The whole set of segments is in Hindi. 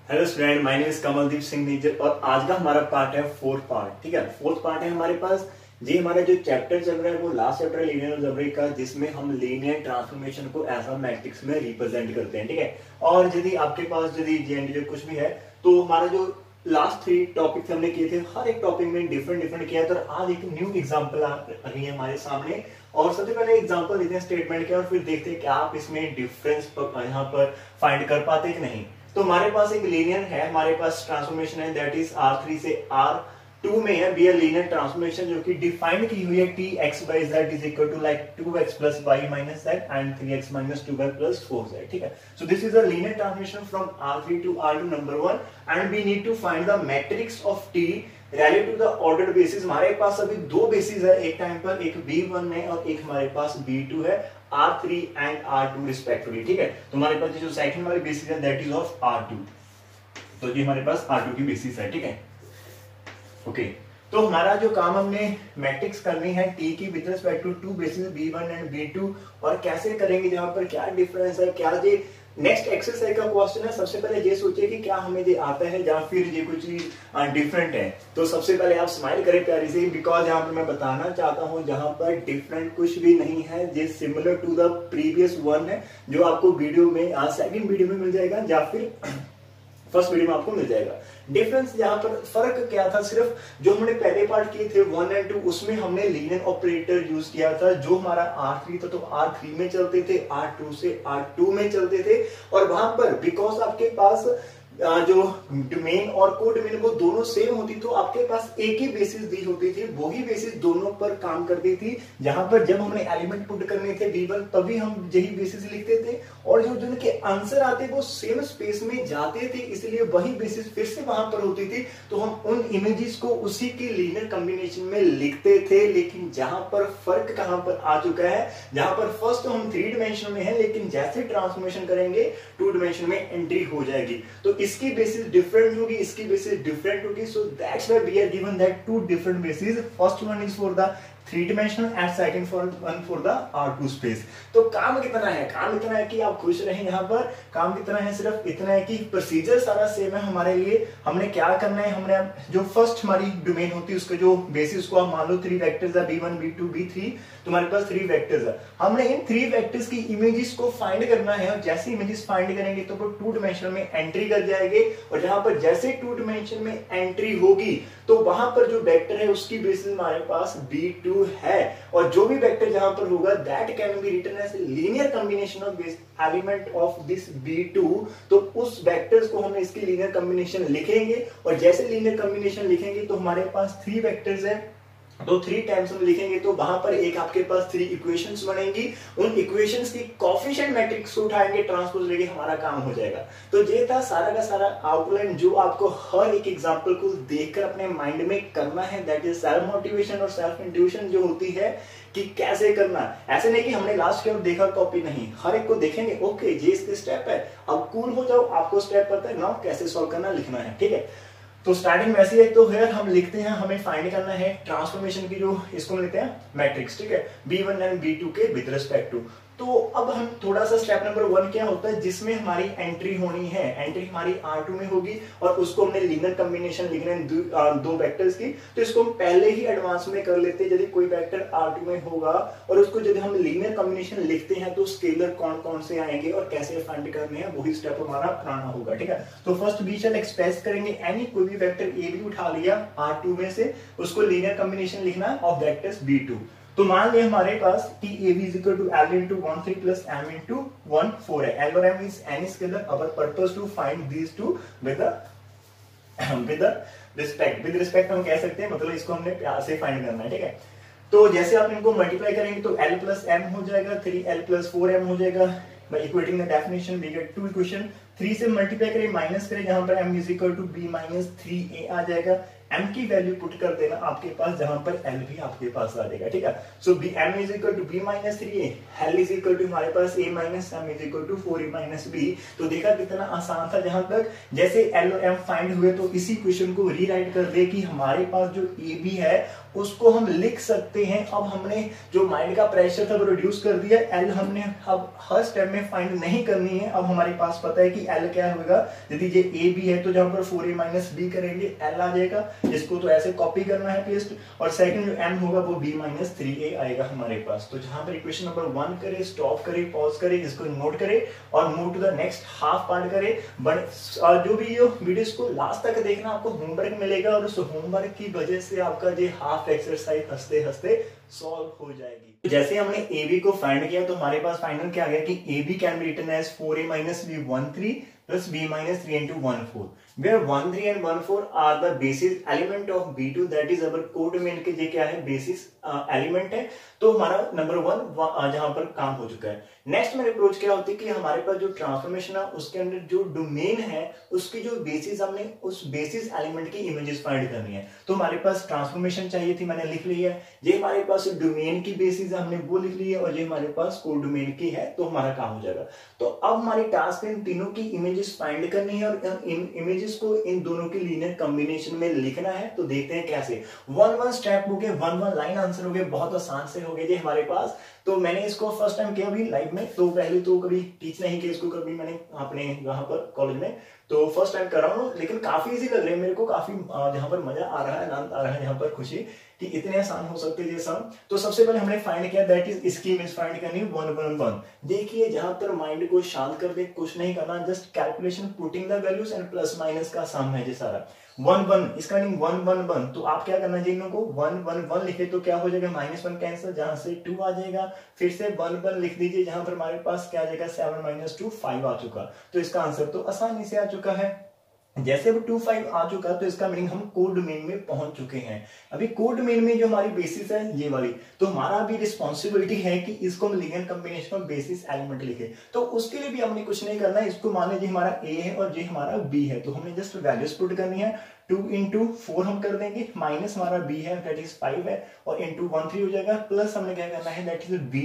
Hello student, my name is Kamaldeep Singh Nijjar और आज का हमारा पार्ट है फोर्थ पार्ट। ठीक है, फोर्थ पार्ट है हमारे पास। जी हमारा जो चैप्टर चल रहा है वो लास्ट चैप्टर है लीनियर अलजेब्रा का, जिसमें हम लीनियर ट्रांसफॉर्मेशन को ऐसा मैट्रिक्स में रिप्रेजेंट करते हैं। ठीक है, और यदि आपके पास यदि जे कुछ भी है तो हमारा जो लास्ट 3 टॉपिक हमने किए थे, हर एक टॉपिक में डिफरेंट किया है। तो आज एक न्यू एग्जांपल आ रही है हमारे सामने, और सबसे पहले एग्जांपल लेते हैं स्टेटमेंट के और फिर देखते हैं क्या आप इसमें डिफरेंस यहाँ पर फाइंड कर पाते कि नहीं। तो हमारे पास एक लीनियर है, हमारे पास ट्रांसफॉर्मेशन है दैट इज R3 से R2 में है बी लीनियर ट्रांसफॉर्मेशन जो कि डिफाइंड की हुई है t x by z is equal to like 2x plus y minus z and 3x minus 2y plus 4z. ठीक है, so this is a linear transformation from R3 to R2 number 1 and we need to find the matrix of t relative to the ordered basis. हमारे पास अभी दो बेसिस है एक टाइम पर, एक B1 है और एक हमारे पास B2 है, R3 एंड R2 रिस्पेक्टिवली। ठीक है, तो हमारे पास जो सेकंड वाली बेसिस है दैट इज ऑफ R2, तो ये हमारे पास R2 की बेसिस है। ठीक है, ओके तो हमारा जो काम हमने मैट्रिक्स करनी है टी की with respect to two basis B1 and B2, और कैसे करेंगे, जहां पर क्या डिफरेंस है, क्या ये नेक्स्ट एक्सरसाइज का क्वेश्चन है। सबसे पहले ये सोचिए कि क्या हमें ये आता है या फिर ये कुछ डिफरेंट है। तो सबसे पहले आप स्माइल करें प्यारी से, बिकॉज यहाँ पर मैं बताना चाहता हूँ जहां पर डिफरेंट कुछ भी नहीं है, ये similar to the previous one है जो आपको वीडियो में सेकंड वीडियो में मिल जाएगा या फिर फर्स्ट वीडियो में आपको मिल जाएगा। डिफरेंस यहाँ पर फर्क क्या था, सिर्फ जो हमने पहले पार्ट किए थे 1 एंड 2 उसमें हमने लीनियर ऑपरेटर यूज किया था। जो हमारा R3 था तो R3 में चलते थे, R2 से R2 में चलते थे, और वहां पर बिकॉज आपके पास जो डोमेन और कोडोमेन वो दोनों सेम होती, तो आपके पास एक ही बेसिस दी होती थी, वही बेसिस दोनों पर काम करती थी। जहां पर जब हमने एलिमेंट पुट करने थे D1 तभी हम यही बेसिस लिखते थे, और जो जिनके आंसर आते वो सेम स्पेस में जाते थे, इसलिए वही बेसिस फिर से वहां पर होती थी। तो हम उन इमेजेस को उसी के लीनियर कॉम्बिनेशन में लिखते थे। लेकिन जहां पर फर्क कहां पर आ चुका है, जहां पर फर्स्ट तो हम 3 डायमेंशन में है, लेकिन जैसे ट्रांसफॉर्मेशन करेंगे 2 डायमेंशन में एंट्री हो जाएगी, तो इसकी बेसिस डिफरेंट होगी, इसकी बेसिस डिफरेंट होगी। So that's why we are given that 2 different basis. First one is for the 3 dimensional and second one for the R2 space। तो काम कितना है, काम इतना है कि आप खुश रहें। यहाँ पर काम कितना है, सिर्फ इतना है कि प्रोसीजर सारा सेम है हमारे लिए। हमने क्या करना है, हमने जो फर्स्ट हमारी डोमेन होती है उसका जो बेसिस को आप मान लो 3 वेक्टर्स है B1 B2 B3, तो हमारे पास 3 वेक्टर्स है। हमने इन 3 वेक्टर्स की इमेजेस को फाइंड करना है, और जैसे इमेजेस फाइंड करेंगे तो वो 2 डायमेंशन में एंट्री कर जाएंगे, और जहां पर जैसे 2 डायमेंशन में एंट्री होगी तो वहां पर जो वेक्टर है उसकी बेसिस हमारे पास B2 है, और जो भी वेक्टर जहां पर होगा that can be written as linear combination of this element of this B2। तो उस वेक्टर्स को हम इसकी लीनियर कॉम्बिनेशन लिखेंगे, और जैसे लीनियर कॉम्बिनेशन लिखेंगे तो हमारे पास 3 वेक्टर्स है, तो 3 टाइम्स हम लिखेंगे तो वहां पर एक आपके पास 3 इक्वेशंस बनेंगी। उन इक्वेशंस की कोएफिशिएंट मैट्रिक्स को उठाएंगे, ट्रांसपोज लेके हमारा काम हो जाएगा। तो ये था सारा का सारा आउटलाइन जो आपको हर एक एग्जांपल को देखकर अपने माइंड में करना है। दैट इज सेल्फ मोटिवेशन और सेल्फ इंट्यूशन जो होती है कि कैसे करना। ऐसे नहीं कि हमने लास्ट के देखा कॉपी, नहीं, हर एक को देखेंगे, ओके ये इसके स्टेप है, अब कूल हो जाओ, आपको स्टेप पता है ना कैसे सॉल्व करना, लिखना है। ठीक है, तो स्टार्टिंग वैसी है। तो फिर हम लिखते हैं, हमें फाइंड करना है ट्रांसफॉर्मेशन की जो इसको हम लिखते हैं मैट्रिक्स। ठीक है, B1 एंड B2 के विद रिस्पेक्ट टू। तो अब हम थोड़ा सा स्टेप नंबर 1 क्या होता है, जिसमें हमारी एंट्री होनी है, एंट्री हमारी R2 में होगी, और उसको हमने लीनियर कॉम्बिनेशन लिखना है 2 वेक्टर्स की। तो इसको हम पहले ही एडवांस में कर लेते हैं। यदि कोई वेक्टर R2 में होगा और उसको यदि हम लीनियर कॉम्बिनेशन लिखते हैं तो स्केलर कौन कौन से आएंगे और कैसे फाइंड करने हैं, वही स्टेप हमारा कराना होगा। ठीक है, तो फर्स्ट बी शैल एक्सप्रेस करेंगे एनी कोई भी वेक्टर ए भी उठा लिया R2 में से, उसको लीनियर कॉम्बिनेशन लिखना है ऑफ वेक्टर्स B2। तो मान लिया हमारे पास कि AB is equal to L into 1 3 plus M into 1 4 है। L और M is any scalar। Our purpose to find these two with the respect हम कह सकते हैं, मतलब इसको हमने प्यार से फाइंड करना है। ठीक है, तो जैसे आप इनको मल्टीप्लाई करेंगे तो L plus M हो जाएगा, 3L plus 4M हो जाएगा। By equating the definition we get 2 equation। 3 से मल्टीप्लाई करें, माइनस करें, जहां पर M is equal to B minus 3A आ जाएगा। m की वैल्यू पुट कर देना आपके पास, जहां पर l भी आपके पास आ जाएगा, ठीक है। So b m is equal to b minus 3a, l is equal to हमारे पास a minus m is equal to 4a minus b। तो देखा कितना आसान था, जहां तक जैसे l और m फाइंड हुए तो इसी क्वेश्चन को रीराइट कर दे कि हमारे पास जो a b है उसको हम लिख सकते हैं। अब हमने जो माइंड का प्रेशर था वो रिड्यूस कर दिया, एल हमने अब हर स्टेप में फाइंड नहीं करनी है। अब हमारे पास पता है कि एल क्या होगा, यदि ये ए बी है तो जहां पर 4a माइनस बी करेंगे एल आ जाएगा, इसको तो ऐसे कॉपी करना है पेस्ट, और सेकंड जो एम होगा वो b माइनस 3a आएगा हमारे पास। तो जहां पर इक्वेशन नंबर 1 करे, स्टॉप करे, पॉज करे, इसको नोट करे और move to the next half part करे। बट जो भी ये वीडियोस को लास्ट तक देखना, आपको होमवर्क मिलेगा और उस होमवर्क की वजह से आपका ये हाफ एक्सरसाइज हंसते हंसते सॉल्व हो जाएगी। जैसे हमने ए बी को फाइंड किया तो हमारे पास फाइनल क्या आ गया कि A B can be written as 4a minus b 1 3 plus b minus 3 into 1 4, where 1 3 and 1 4 are the basis element of B2, that is our codomain के ये क्या है, बेसिस एलिमेंट है। तो हमारा नंबर 1 जहां पर काम हो चुका है। नेक्स्ट मेरे अप्रोच क्या होती है कि हमारे पास जो ट्रांसफॉर्मेशन है उसके अंदर जो डोमेन है उसकी जो बेसिस, हमने उस बेसिस एलिमेंट की इमेजेस फाइंड करनी है। तो हमारे पास ट्रांसफॉर्मेशन चाहिए थी, मैंने लिख ली है। ये हमारे पास डोमेन की बेसिस है, हमने वो लिख ली है, और ये हमारे पास कोडोमेन की है, तो हमारा काम हो जाएगा। तो अब हमारी टास्क इन तीनों की इमेजेस फाइंड करनी है और इन इमेजेस को इन दोनों की लीनियर कॉम्बिनेशन में लिखना है। तो देखते हैं कैसे। 1 स्टेप हो गए, 1 लाइन आंसर हो गए, बहुत आसान से हो गए जी हमारे पास। तो मैंने इसको फर्स्ट टाइम किया अभी लाइव में, तो पहले तो कभी टीच नहीं किया इसको कभी मैंने अपने यहाँ पर कॉलेज में, तो फर्स्ट टाइम कर रहा हूँ, लेकिन काफी इजी लग रहे हैं मेरे को, काफी जहाँ पर मजा आ रहा है, आनंद आ रहा है, यहाँ पर खुशी कि इतने आसान हो सकते हैं ये सब। तो सबसे पहले हमने फाइंड किया, दैट इज इसकी इमेज फाइंड करनी 1 1 1। देखिए जहां पर माइंड को शांत कर दे, कुछ नहीं करना, just calculation, putting the values and plus minus का सम है ये सारा। 1 1 इसका मीनिंग 1 1 1, तो आप क्या करना चाहिए इनको 1 1 1 लिखे तो क्या हो जाएगा, -1 कैंसिल, जहां से 2 आ जाएगा, फिर से 1 1 लिख दीजिए, जहां पर हमारे पास क्या आ जाएगा 7 - 2 5 आ चुका। तो इसका आंसर तो आसानी से आ चुका है। जैसे अब 2 5 आ चुका तो इसका मीनिंग हम कोडोमेन में पहुंच चुके हैं। अभी कोडोमेन में जो हमारी बेसिस है ये वाली, तो हमारा अभी रिस्पॉन्सिबिलिटी है कि इसको हम linear combination of basis element लिखे। तो उसके लिए भी हमने कुछ नहीं करना है, इसको मान लीजिए हमारा ए है और ये हमारा बी है, तो हमने जस्ट वैल्यूज पुट करनी है। 2 into 4 हम कर देंगे, माइनस हमारा b है दैट इज 5 है, और इंटू 1 3 हो जाएगा, प्लस हमने क्या करना है that is b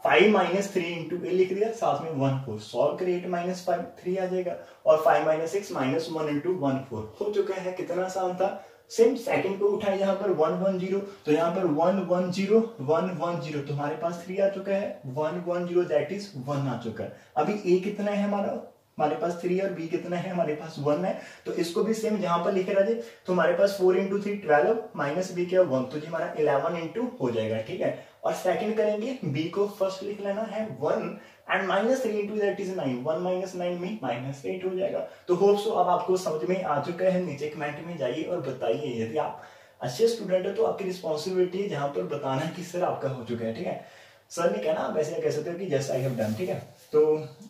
5 - 3 into a लिख दिया, साथ में 1 4 सॉल्व करिए, 8 - 5 3 आ जाएगा, और 5 - 6 -1 into 1 4 हो चुका है। कितना आसान था। सेम सेकंड को उठाए यहाँ पर 1 1 0, तो यहाँ पर 1 1 0 1 1 0, तो हमारे पास 3 आ चुका है, 1 1 0 दैट इज 1 आ चुका है। अभी a कितना है हमारे पास 3 और b कितना है हमारे पास 1 है, तो इसको भी सेम जहां पर लिखे रहे, तो हमारे पास 4 into 3 12 माइनस b क्या 1, तो जी हमारा 11 into हो जाएगा, ठीक है। और सेकंड करेंगे, b को फर्स्ट लिख लेना है 1 एंड -3 into दैट इज 9, 1 - 9 में -8 हो जाएगा। तो होप सो अब आपको समझ में आ चुका है। नीचे कमेंट में जाइए और बताइए, यदि आप अच्छे स्टूडेंट हो तो आपकी रिस्पॉन्सिबिलिटी है जहां पर बताना है कि सर आपका हो चुका है, ठीक है। सर ने कहना आप ऐसे कह सकते हो कि जस्ट आई हैव डन, ठीक है। तो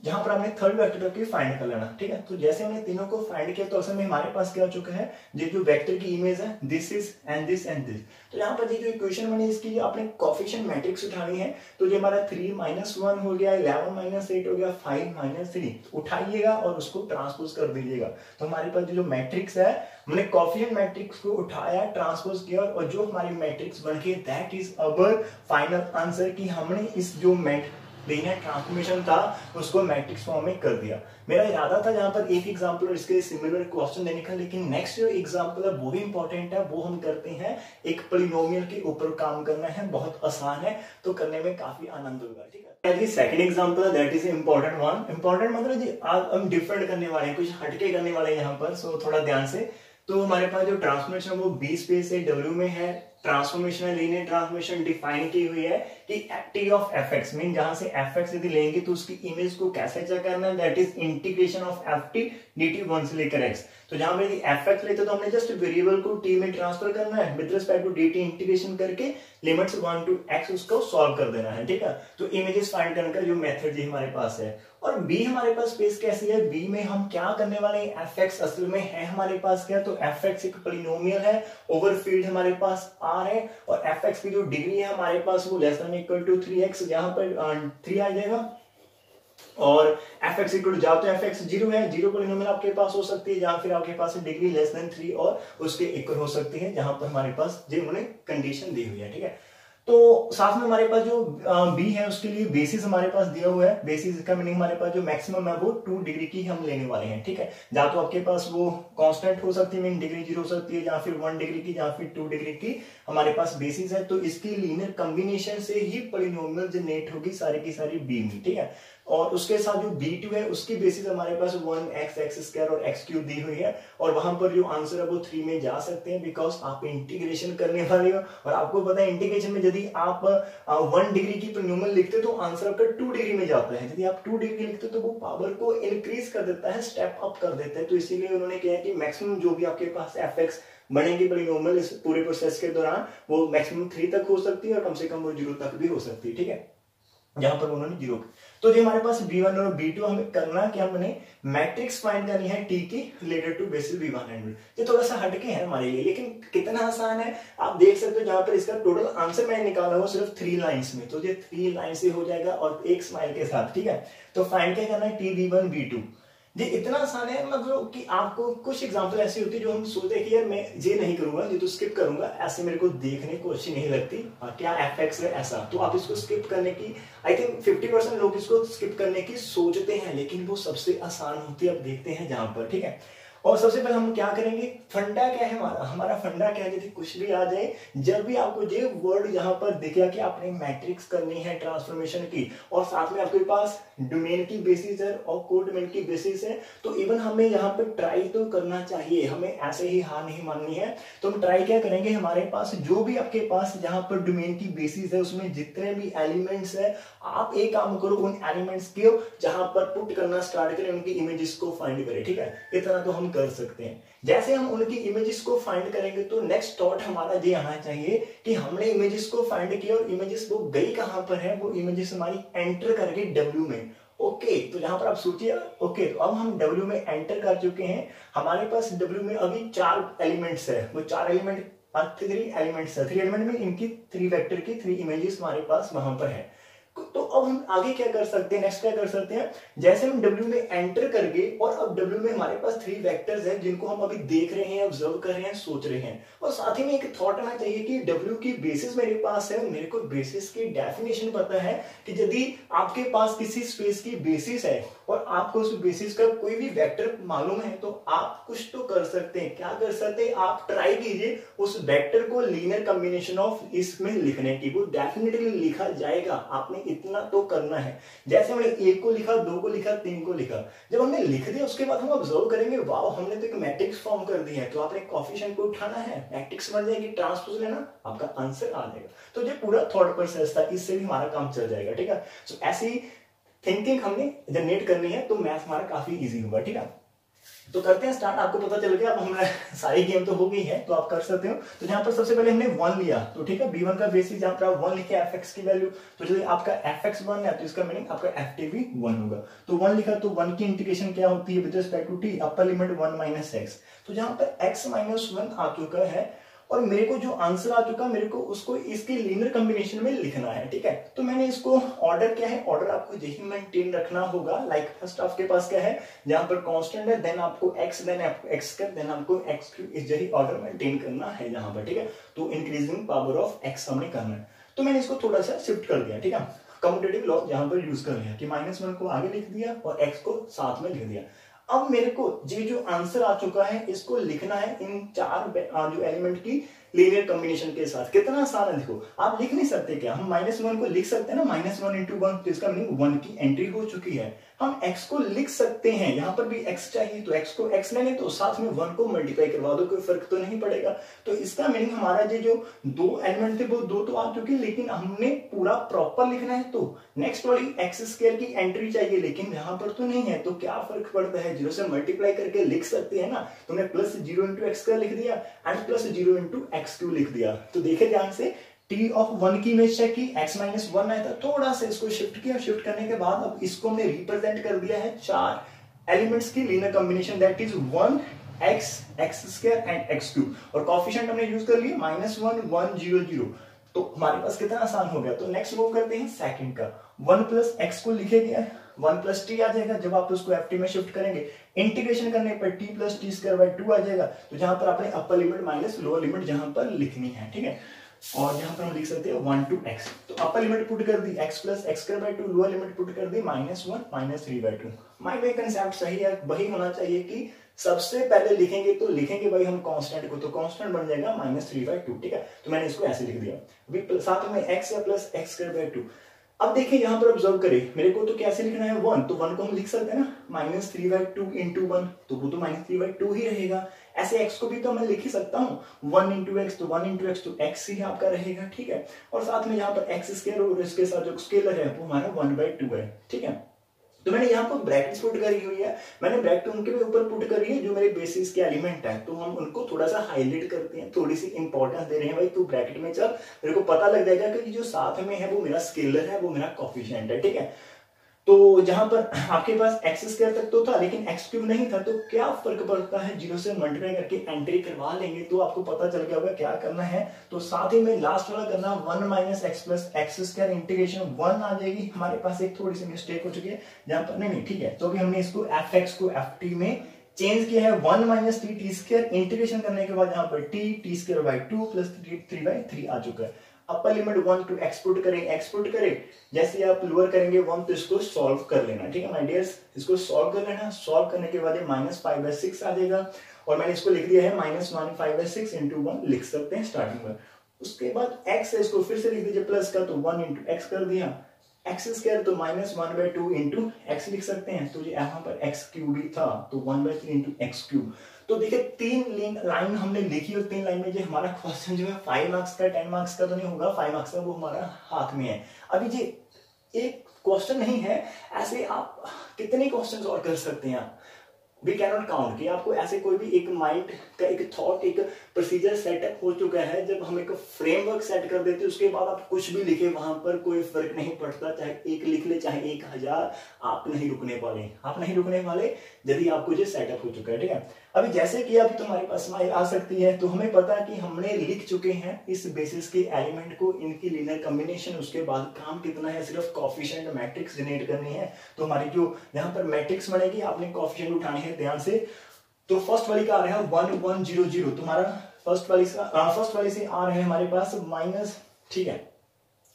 यहाँ पर हमने थर्ड वेक्टर को फाइंड कर लेना, ठीक है। तो जैसे हमने तीनों को फाइंड किया तो असल में हमारे पास क्या हो चुका है, ये जो वेक्टर की इमेज है this is and this and this. तो यहाँ पर ये जो इक्वेशन बनी इसकी आपने कोएफिशिएंट मैट्रिक्स उठानी है, तो ये हमारा 3 - 1 हो गया, 11 - 8 हो गया, 5 - 3 उठाइएगा और उसको ट्रांसपोज कर दीजिएगा। तो हमारे पास जो मैट्रिक्स है, हमने कोएफिशिएंट मैट्रिक्स को उठाया, ट्रांसपोज किया, और जो हमारी मैट्रिक्स बन गई that is our final answer, कि हमने इस जो लीनियर ट्रांसफॉर्मेशन था उसको मैट्रिक्स फॉर्म में कर दिया। मेरा इरादा था यहाँ पर एक एग्जांपल और इसके सिमिलर क्वेश्चन देने का, लेकिन नेक्स्ट जो एग्जांपल है वो भी इंपॉर्टेंट है, वो हम करते हैं एक पॉलिनोमियल के ऊपर काम करना है, बहुत आसान है, तो करने में काफी आनंद होगा, ठीक है। जी सेकंड एग्जांपल है that is important one. Important मतलब जी आज हम डिफरेंट करने वाले हैं, कुछ हटके करने वाले हैं यहाँ पर, सो थोड़ा ध्यान से। तो हमारे पास जो ट्रांसफॉर्मेशन वो बी स्पेस से डब्ल्यू में है, ट्रांसफॉर्मेशन लीनियर ट्रांसफॉर्मेशन डिफाइन की हुई है कि T of F x mean जहां से एफ एक्स यदि लेंगे तो उसकी इमेज को कैसे चेक करना है, that is integration of F T D T 1 से लेकर एक्स। तो जहां पर एफ एक्स लेते तो हमने जस्ट वेरिएबल को टी में ट्रांसफर करना है, with respect to D T integration करके लिमिट्स 1 to x उसको सॉल्व कर देना है, ठीक है। तो इमेजेस फाइंड करने का जो मेथड जी हमारे पास है। और b हमारे पास स्पेस कैसी है, b में हम क्या करने वाले हैं, एफ एक्स असल में है हमारे पास क्या, तो एफ एक्स एक पॉलिनोमियल है, ओवर फील्ड हमारे पास r है, और एफ एक्स की जो डिग्री है हमारे पास वो less than equal to 3x, यहाँ पर 3 आ जाएगा, और एफ एक्स इक्वल टू जाओ तो एफ एक्स जीरो है, जीरो पॉलिनोमियल आपके पास हो सकती है जहां फिर आपके पास डिग्री लेस देन 3 और उसके इक्वल हो सकती है, जहां पर हमारे पास जो उन्होंने कंडीशन दी हुई है। ठीक है, तो साथ में हमारे पास जो बी है उसके लिए बेसिस हमारे पास दिया हुआ है। बेसिस का मीनिंग हमारे पास जो मैक्सिमम है वो 2 डिग्री की हम लेने वाले हैं। ठीक है, या तो आपके पास वो कांस्टेंट हो सकती है, मीन डिग्री 0 हो सकती है, या फिर 1 डिग्री की, या फिर 2 डिग्री की हमारे पास बेसिस है। तो इसकी लीनियर कॉम्बिनेशन से ही पॉलिनोमियल जनरेट होगी सारी की सारी बी में। ठीक है, और उसके साथ जो b2 है उसकी बेसिस हमारे पास 1x x स्क्वायर और x क्यूब दी हुई है, और वहां पर जो आंसर है वो 3 में जा सकते हैं, बिकॉज आप इंटीग्रेशन करने वाले हो। और आपको पता है इंटीग्रेशन में यदि आप 1 डिग्री की पॉलिनोमियल लिखते तो आंसर आपका 2 डिग्री में जाता है, यदि आप 2 डिग्री लिखते तो वो पावर को इंक्रीज कर देता है, स्टेप अप कर देता है। तो इसीलिए उन्होंने कहा कि मैक्सिमम जो भी आपके पास एफ एक्स बनेगी पॉलिनोमियल इस पूरे प्रोसेस के दौरान वो मैक्सिमम 3 तक हो सकती है, और कम से कम वो 0 तक भी हो सकती है। ठीक है, जहां पर उन्होंने 0। तो जो हमारे पास b1 और b2 हमें करना क्या, हमने मैट्रिक्स फाइंड करनी है t की related to basis b1 and b2। ये थोड़ा सा हटके है हमारे लिए, लेकिन कितना आसान है आप देख सकते हो। जहां पर इसका टोटल आंसर मैंने निकाला वो सिर्फ 3 लाइंस में, तो ये 3 लाइन से हो जाएगा और एक स्माइल के साथ। ठीक है, तो फाइंड क्या करना है, t b1 b2। ये इतना आसान है, मतलब कि आपको कुछ एग्जांपल ऐसी होती है जो हम सोचते हैं कि यार मैं ये नहीं करूंगा, ये तो स्किप करूंगा, ऐसे मेरे को देखने को अच्छी नहीं लगती, क्या एफ एक्स है ऐसा, तो आप इसको स्किप करने की आई थिंक 50% लोग इसको स्किप करने की सोचते हैं, लेकिन वो सबसे आसान होती है। अब देखते हैं जहां पर। ठीक है, और सबसे पहले हम क्या करेंगे, फंडा क्या है हमारा फंडा क्या है, यदि कुछ भी आ जाए, जब भी आपको ये वर्ड यहाँ पर दिखेगा कि आपने मैट्रिक्स करनी है ट्रांसफॉर्मेशन की, और साथ में आपके पास डोमेन की बेसिस है और कोडोमेन की बेसिस है, तो इवन हमें यहाँ पर ट्राई तो करना चाहिए, हमें ऐसे ही हार नहीं माननी है। तो हम ट्राई क्या करेंगे, हमारे पास जो भी आपके पास जहां पर डोमेन की बेसिस है उसमें जितने भी एलिमेंट्स है, आप एक काम करो, उन एलिमेंट्स को जहां पर पुट करना स्टार्ट करें, उनकी इमेजेस को फाइंड करें। ठीक है, इतना तो हम कर सकते हैं। जैसे हम उनकी इमेजेस को फाइंड करेंगे तो नेक्स्ट थॉट हमारा ये आना चाहिए कि हमने इमेजेस को फाइंड किया और इमेजेस वो गई कहां पर है, वो इमेजेस हमारी एंटर करके डब्ल्यू में। ओके, तो यहां पर आप सोचिए, ओके तो अब हम डब्ल्यू में एंटर कर चुके हैं, हमारे पास डब्ल्यू में अभी 4 एलिमेंट्स है, वो 4 एलिमेंट 3 एलिमेंट्स है, 3 एलिमेंट में इनकी 3 वेक्टर की 3 इमेजेस हमारे पास वहां पर है। तो अब हम आगे क्या कर सकते हैं, नेक्स्ट क्या कर सकते हैं, जैसे हम W में एंटर कर गए और अब W में हमारे पास 3 वेक्टर्स हैं जिनको हम अभी देख रहे हैं, ऑब्जर्व कर रहे हैं, सोच रहे हैं, और साथ ही में एक थॉट आना चाहिए कि W की बेसिस मेरे पास है, मेरे को बेसिस की डेफिनेशन पता है कि यदि आपके पास किसी स्पेस की बेसिस है और आपको उस बेसिस का कोई भी वेक्टर मालूम है, तो आप कुछ तो कर सकते हैं। क्या कर सकते हैं, आप ट्राई कीजिए उस वेक्टर को लीनियर कॉम्बिनेशन ऑफ इसमें लिखने की, वो डेफिनेटली लिखा जाएगा, आपने इतना तो करना है। जैसे हमने 1 को लिखा, 2 को लिखा, 3 को लिखा, जब हमने लिख दिया उसके बाद हम ऑब्जर्व करेंगे, वाओ हमने तो एक मैट्रिक्स फॉर्म कर दी है, तो आपने कोएफिशिएंट को उठाना है, मैट्रिक्स बन जाएगी, ट्रांसपोज लेना, आपका आंसर आ जाएगा। तो ये पूरा थॉट प्रोसेस था, इससे भी हमारा काम चल जाएगा। ठीक है, सो ऐसी थिंकिंग हमने जनरेट करनी है, तो मैथ हमारा काफी इजी होगा। ठीक है, तो करते हैं स्टार्ट। आपको पता चल गया, अब हमारा सारी गेम तो हो गई है, तो आप कर सकते हो। तो यहाँ पर सबसे पहले हमने 1 लिया, तो ठीक है, b1 का बेसिस जहां पर 1 लिखे एफ एक्स की वैल्यू, तो यदि आपका एफ एक्स 1 है तो इसका मीनिंग आपका एफ टी भी 1 होगा। तो 1 लिखा, तो 1 की इंटीग्रेशन क्या होती है with respect to T, upper limit 1 minus x. तो जहां पर x माइनस 1 आ चुका है और मेरे को जो आंसर आ चुका, मेरे को उसको इसके लीनियर कॉम्बिनेशन में लिखना है। ठीक है, तो मैंने इसको ऑर्डर क्या है, ऑर्डर आपको यही मेंटेन रखना होगा। लाइक फर्स्ट आपके पास क्या है, जहां पर कांस्टेंट है, देन आपको x, देन आपको x स्क्वायर, देन आपको x क्यूब, इस यही ऑर्डर मेंटेन करना है यहाँ पर। ठीक है, तो इंक्रीजिंग पावर ऑफ x हमने करना है, तो मैंने इसको थोड़ा सा शिफ्ट कर दिया। ठीक है, कम्यूटेटिव लॉ यहाँ पर यूज कर लिया कि -1 को आगे लिख दिया और x को साथ में लिख दिया। अब मेरे को ये जो आंसर आ चुका है इसको लिखना है इन 4 जो एलिमेंट की लीनियर कॉम्बिनेशन के साथ। कितना आसान है, देखो आप लिख नहीं सकते क्या, हम -1 को लिख सकते हैं ना, -1 × 1, तो इसका मीनिंग 1 की एंट्री हो चुकी है। हम x को लिख सकते हैं, यहाँ पर भी x चाहिए, तो x को x लेंगे तो साथ में 1 को मल्टीप्लाई करवा दो, कोई फर्क तो नहीं पड़ेगा। तो इसका मीनिंग हमारा ये जो 2 एलिमेंट थे वो 2 तो आ चुके, लेकिन हमने पूरा प्रॉपर लिखना है, तो नेक्स्ट वाली x स्क्वायर की एंट्री चाहिए, लेकिन यहाँ पर तो नहीं है, तो क्या फर्क पड़ता है, 0 से मल्टीप्लाई करके लिख सकते हैं ना। तुमने +0 × x स्क्वायर लिख दिया एंड +0 × x क्यूब लिख दिया। तो देखे ध्यान से, t ऑफ 1 की इमेज चेक की, x माइनस 1 आया था, थोड़ा सा इसको शिफ्ट किया, शिफ्ट करने के बाद अब इसको हमने रिप्रेजेंट कर दिया है 4 एलिमेंट्स की linear combination, that is 1 x, x square and x cube, और कोएफिशिएंट हमने यूज कर लिया -1 1 0 0। तो हमारे पास कितना आसान हो गया। तो नेक्स्ट मूव करते हैं सेकंड का, 1 + x को लिखे गया 1 प्लस टी आ जाएगा जब आप उसको एफ टी में शिफ्ट करेंगे। इंटीग्रेशन करने पर T plus T square by 2 आ जाएगा, तो जहां पर आपने upper limit minus lower limit जहां पर लिखनी है, ठीक है। और यहाँ पर हम लिख सकते हैं 1 to x, तो अपर लिमिट पुट कर दी x plus x square by 2, lower limit put कर दी -1 -3 बाई 2। माइंड में कंसेप्ट सही है, वही होना चाहिए कि सबसे पहले लिखेंगे तो लिखेंगे भाई हम कांस्टेंट को, तो कांस्टेंट बन जाएगा -3 बाई 2, ठीक है। तो मैंने इसको ऐसे लिख दिया। अभी साथ में x या प्लस एक्स स्क्वायर बाई 2। अब देखिए यहाँ पर ऑब्जर्व करें, मेरे को तो कैसे लिखना है 1, तो 1 को हम लिख सकते हैं ना -3 बाई 2 इंटू 1, तो वो तो -3 बाई 2 ही रहेगा। ऐसे x को भी तो मैं लिख ही सकता हूँ 1 इंटू x, तो 1 इंटू x तो x ही आपका रहेगा, ठीक है। और साथ में यहाँ पर x स्क्वायर और इसके साथ जो स्केलर है वो हमारा 1 बाई 2 है, ठीक है। तो मैंने यहाँ पर ब्रैकेट्स पुट करी हुई है, मैंने ब्रैकेट उनके भी ऊपर पुट करी है जो मेरे बेसिस के एलिमेंट है, तो हम उनको थोड़ा सा हाईलाइट करते हैं, थोड़ी सी इंपॉर्टेंस दे रहे हैं भाई। तो ब्रैकेट में जब मेरे को पता लग जाएगा कि जो साथ में है वो मेरा स्केलर है, वो मेरा कोफिशिएंट है, ठीक है। तो जहां पर आपके पास एक्स स्क्वायर तक तो था लेकिन एक्स क्यूब नहीं था, तो क्या फर्क पड़ता है, 0 से मल्टीप्लाई करके एंट्री करवा लेंगे तो आपको पता चल गया होगा क्या करना है। तो साथ ही में लास्ट वाला करना 1 minus x plus x square integration 1 आ जाएगी। हमारे पास एक थोड़ी सी मिस्टेक हो चुकी है जहां पर नहीं ठीक है, तो अभी हमने इसको एफ एक्स को एफ टी में चेंज किया है। 1 minus T T square integration करने के बाद यहाँ पर T square by 2 plus 3 by 3 आ चुका है। अपर लिमिट 1 टू एक्सपोर्ट करें जैसे आप लोअर करेंगे 1 तो इसको सॉल्व कर लेना, ठीक है माय डियर्स। इसको सॉल्व कर लेना, सॉल्व करने के बाद ये -5/6 आ जाएगा और मैंने इसको लिख दिया है -1/5/6 इंटू 1 लिख सकते हैं स्टार्टिंग में। उसके बाद x है, इसको फिर से लिख दीजिए प्लस का, तो 1 इंटू एक्स कर दिया, एक्स स्क्वायर तो -1/2 इंटू एक्स लिख सकते हैं, तो ये यहाँ पर एक्स क्यूब ही था तो 1/3 इंटू एक्स क्यूब। तो देखिए 3 लाइन हमने लिखी और 3 लाइन में जो हमारा क्वेश्चन जो है 5 मार्क्स का 10 मार्क्स का तो नहीं होगा, 5 मार्क्स का वो हमारा हाथ में है। अभी जी एक क्वेश्चन नहीं है, ऐसे आप कितने क्वेश्चन और कर सकते हैं आप, वी कैन नॉट काउंट कि आपको ऐसे कोई भी एक माइंड का एक थॉट एक प्रोसीजर सेटअप हो चुका है। जब हम एक फ्रेमवर्क सेट कर देते हैं उसके बाद आप कुछ भी लिखे वहां पर कोई फर्क नहीं पड़ता, चाहे एक लिख ले चाहे 1000, आप नहीं रुकने वाले यदि आपको जो सेटअप हो चुका है, ठीक है। अभी जैसे कि अभी तुम्हारे पास स्माइल आ सकती है, तो हमें पता है कि हमने लिख चुके हैं इस बेसिस के एलिमेंट को, इनकी लीनियर कॉम्बिनेशन, उसके बाद काम कितना है, सिर्फ कोएफिशिएंट मैट्रिक्स जनरेट करनी है। तो हमारी जो यहाँ पर मैट्रिक्स बनेगी आपने कोएफिशिएंट उठाने हैं ध्यान से। तो फर्स्ट वाली का आ रहा है 1 1 0 0, तुम्हारा फर्स्ट वाली से आ रहे हैं हमारे पास माइनस, ठीक है।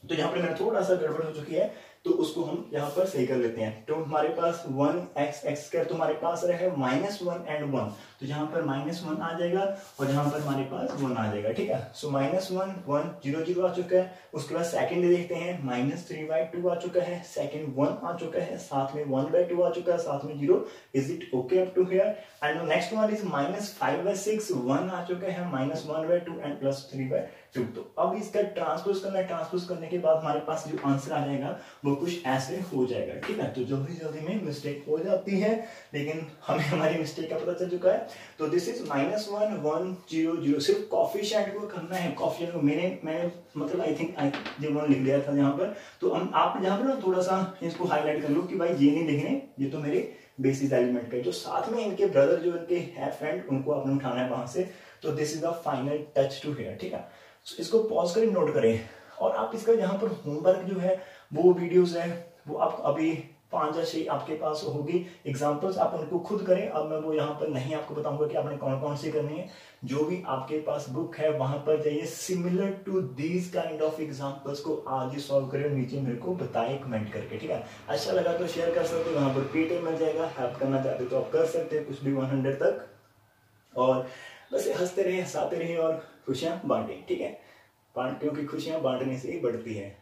तो यहाँ पर मेरा थोड़ा सा गड़बड़ हो चुकी है तो उसको हम यहाँ पर सही कर लेते हैं। तो हमारे पास 1x एक्स स्क्वायर तुम्हारे पास रहे -1 and 1, तो यहाँ पर -1 आ जाएगा और यहाँ पर हमारे पास 1 आ जाएगा, ठीक है। सो -1 1 0 0 आ चुका है। उसके बाद सेकंड देखते हैं -3/2 आ चुका है, सेकंड 1 आ चुका है, साथ में 1/2 आ चुका है, साथ में 0। Is it okay up to here? And next one is -5/6 1 आ चुका है, -1/2 एंड +3/2। तो अब इसका ट्रांसपोज करना है, ट्रांसपोज करने के बाद हमारे पास जो आंसर आ जाएगा वो कुछ ऐसे हो जाएगा, ठीक है। तो जल्दी में मिस्टेक हो जाती है लेकिन हमें हमारी मिस्टेक का पता चल चुका है। तो दिस इज -1 1 0 0, सिर्फ कोएफिशिएंट को करना है। कोएफिशिएंट को मैंने मतलब आई थिंक जो 1 लिख दिया था यहाँ पर, तो हम आप यहाँ पर ना थोड़ा सा इसको हाईलाइट कर लो कि भाई ये नहीं लिखने, ये तो मेरे बेसिस एलिमेंट पे जो साथ में इनके ब्रदर जो इनके है फ्रेंड उनको आपने उठाना है वहां से। तो this is the final touch to here, ठीक है। इसको पॉज करें, नोट करें और आप इसका यहाँ पर होमवर्क जो है वो वीडियोस है वो आप अभी 5 या 6 आपके पास होगी एग्जांपल्स, आप उनको खुद करें। अब मैं वो यहाँ पर नहीं आपको बताऊंगा कि आपने कौन कौन सी करनी है। जो भी आपके पास बुक है वहां पर जाइए, similar to these kind of examples को आज ही सॉल्व करें, नीचे मेरे को बताएं कमेंट करके, ठीक है। अच्छा लगा तो शेयर कर सकते हो, वहां पर पीटीएम मिल जाएगा। हेल्प करना चाहते तो आप कर सकते हैं कुछ भी 100 तक, और बस हंसते रहे, हंसाते रहे और खुशियां बांटें, ठीक है। क्योंकि खुशियां बांटने से ही बढ़ती है।